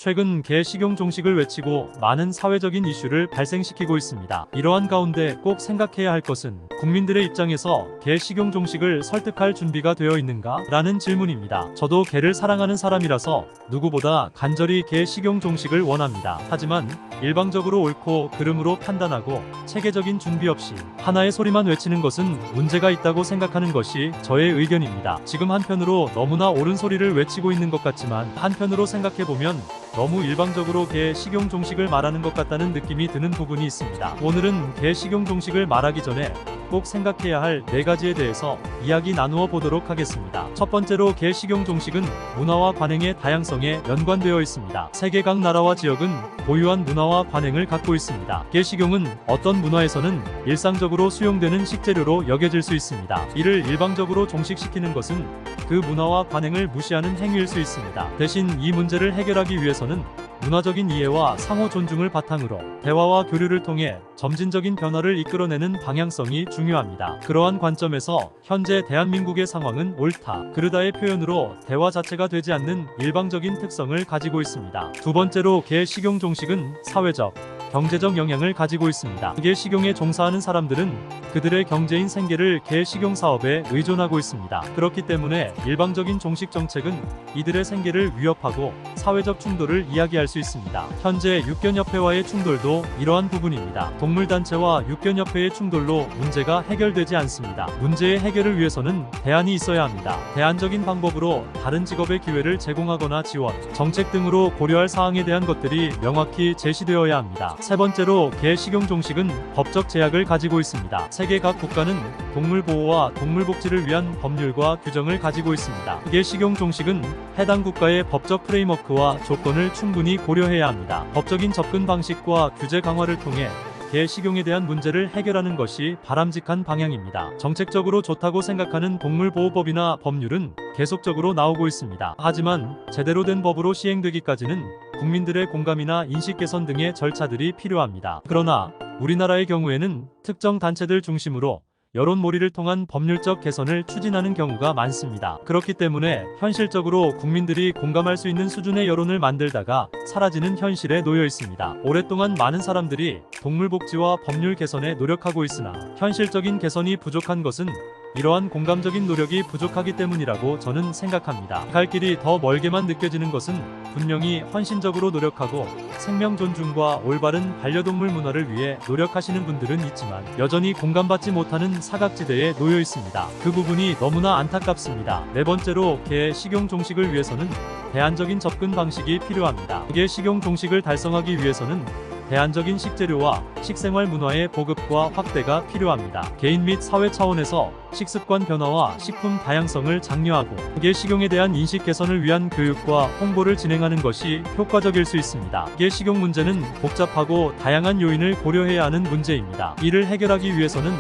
최근 개 식용 종식을 외치고 많은 사회적인 이슈를 발생시키고 있습니다. 이러한 가운데 꼭 생각해야 할 것은 국민들의 입장에서 개 식용 종식을 설득할 준비가 되어 있는가? 라는 질문입니다. 저도 개를 사랑하는 사람이라서 누구보다 간절히 개 식용 종식을 원합니다. 하지만 일방적으로 옳고 그름으로 판단하고 체계적인 준비 없이 하나의 소리만 외치는 것은 문제가 있다고 생각하는 것이 저의 의견입니다. 지금 한편으로 너무나 옳은 소리를 외치고 있는 것 같지만 한편으로 생각해보면 너무 일방적으로 개 식용 종식을 말하는 것 같다는 느낌이 드는 부분이 있습니다. 오늘은 개 식용 종식을 말하기 전에 꼭 생각해야 할 4가지에 대해서 이야기 나누어 보도록 하겠습니다. 첫 번째로 개 식용 종식은 문화와 관행의 다양성에 연관되어 있습니다. 세계 각 나라와 지역은 고유한 문화와 관행을 갖고 있습니다. 개 식용은 어떤 문화에서는 일상적으로 수용되는 식재료로 여겨질 수 있습니다. 이를 일방적으로 종식시키는 것은 그 문화와 관행을 무시하는 행위일 수 있습니다. 대신 이 문제를 해결하기 위해서는 문화적인 이해와 상호 존중을 바탕으로 대화와 교류를 통해 점진적인 변화를 이끌어내는 방향성이 중요합니다. 그러한 관점에서 현재 대한민국의 상황은 옳다, 그르다의 표현으로 대화 자체가 되지 않는 일방적인 특성을 가지고 있습니다. 두 번째로 개 식용 종식은 사회적, 경제적 영향을 가지고 있습니다. 개 식용에 종사하는 사람들은 그들의 경제인 생계를 개 식용 사업에 의존하고 있습니다. 그렇기 때문에 일방적인 종식 정책은 이들의 생계를 위협하고 사회적 충돌을 이야기할 수 있습니다. 현재 육견협회와의 충돌도 이러한 부분입니다. 동물단체와 육견협회의 충돌로 문제가 해결되지 않습니다. 문제의 해결을 위해서는 대안이 있어야 합니다. 대안적인 방법으로 다른 직업의 기회를 제공하거나 지원, 정책 등으로 고려할 사항에 대한 것들이 명확히 제시되어야 합니다. 세 번째로 개 식용 종식은 법적 제약을 가지고 있습니다. 세계 각 국가는 동물 보호와 동물 복지를 위한 법률과 규정을 가지고 있습니다. 개 식용 종식은 해당 국가의 법적 프레임워크와 조건을 충분히 고려해야 합니다. 법적인 접근 방식과 규제 강화를 통해 개 식용에 대한 문제를 해결하는 것이 바람직한 방향입니다. 정책적으로 좋다고 생각하는 동물보호법이나 법률은 계속적으로 나오고 있습니다. 하지만 제대로 된 법으로 시행되기까지는 국민들의 공감이나 인식 개선 등의 절차들이 필요합니다. 그러나 우리나라의 경우에는 특정 단체들 중심으로 여론몰이를 통한 법률적 개선을 추진하는 경우가 많습니다. 그렇기 때문에 현실적으로 국민들이 공감할 수 있는 수준의 여론을 만들다가 사라지는 현실에 놓여 있습니다. 오랫동안 많은 사람들이 동물복지와 법률 개선에 노력하고 있으나 현실적인 개선이 부족한 것은 이러한 공감적인 노력이 부족하기 때문이라고 저는 생각합니다. 갈 길이 더 멀게만 느껴지는 것은 분명히 헌신적으로 노력하고 생명 존중과 올바른 반려동물 문화를 위해 노력하시는 분들은 있지만 여전히 공감받지 못하는 사각지대에 놓여 있습니다. 그 부분이 너무나 안타깝습니다. 네 번째로 개 식용 종식을 위해서는 대안적인 접근 방식이 필요합니다. 개 식용 종식을 달성하기 위해서는 대안적인 식재료와 식생활 문화의 보급과 확대가 필요합니다. 개인 및 사회 차원에서 식습관 변화와 식품 다양성을 장려하고 개 식용에 대한 인식 개선을 위한 교육과 홍보를 진행하는 것이 효과적일 수 있습니다. 개 식용 문제는 복잡하고 다양한 요인을 고려해야 하는 문제입니다. 이를 해결하기 위해서는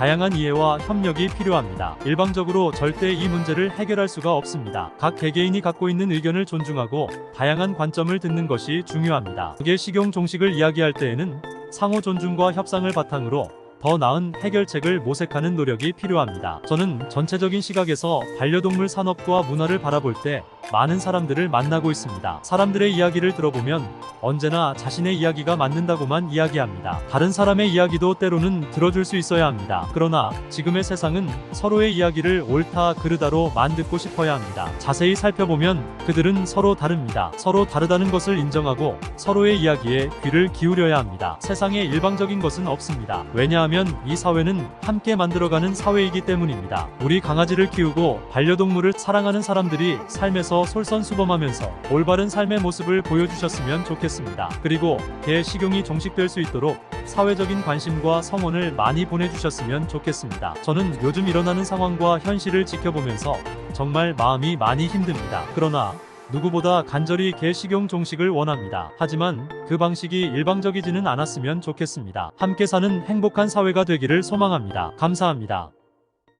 다양한 이해와 협력이 필요합니다. 일방적으로 절대 이 문제를 해결할 수가 없습니다. 각 개개인이 갖고 있는 의견을 존중하고 다양한 관점을 듣는 것이 중요합니다. 개 식용 종식을 이야기할 때에는 상호 존중과 협상을 바탕으로 더 나은 해결책을 모색하는 노력이 필요합니다. 저는 전체적인 시각에서 반려동물 산업과 문화를 바라볼 때 많은 사람들을 만나고 있습니다. 사람들의 이야기를 들어보면 언제나 자신의 이야기가 맞는다고만 이야기합니다. 다른 사람의 이야기도 때로는 들어줄 수 있어야 합니다. 그러나 지금의 세상은 서로의 이야기를 옳다 그르다로만 듣고 싶어야 합니다. 자세히 살펴보면 그들은 서로 다릅니다. 서로 다르다는 것을 인정하고 서로의 이야기에 귀를 기울여야 합니다. 세상에 일방적인 것은 없습니다. 왜냐하면 이 사회는 함께 만들어가는 사회이기 때문입니다. 우리 강아지를 키우고 반려동물을 사랑하는 사람들이 삶에서 솔선수범하면서 올바른 삶의 모습을 보여주셨으면 좋겠습니다. 그리고 개 식용이 종식될 수 있도록 사회적인 관심과 성원을 많이 보내주셨으면 좋겠습니다. 저는 요즘 일어나는 상황과 현실을 지켜보면서 정말 마음이 많이 힘듭니다. 그러나 누구보다 간절히 개 식용 종식을 원합니다. 하지만 그 방식이 일방적이지는 않았으면 좋겠습니다. 함께 사는 행복한 사회가 되기를 소망합니다. 감사합니다.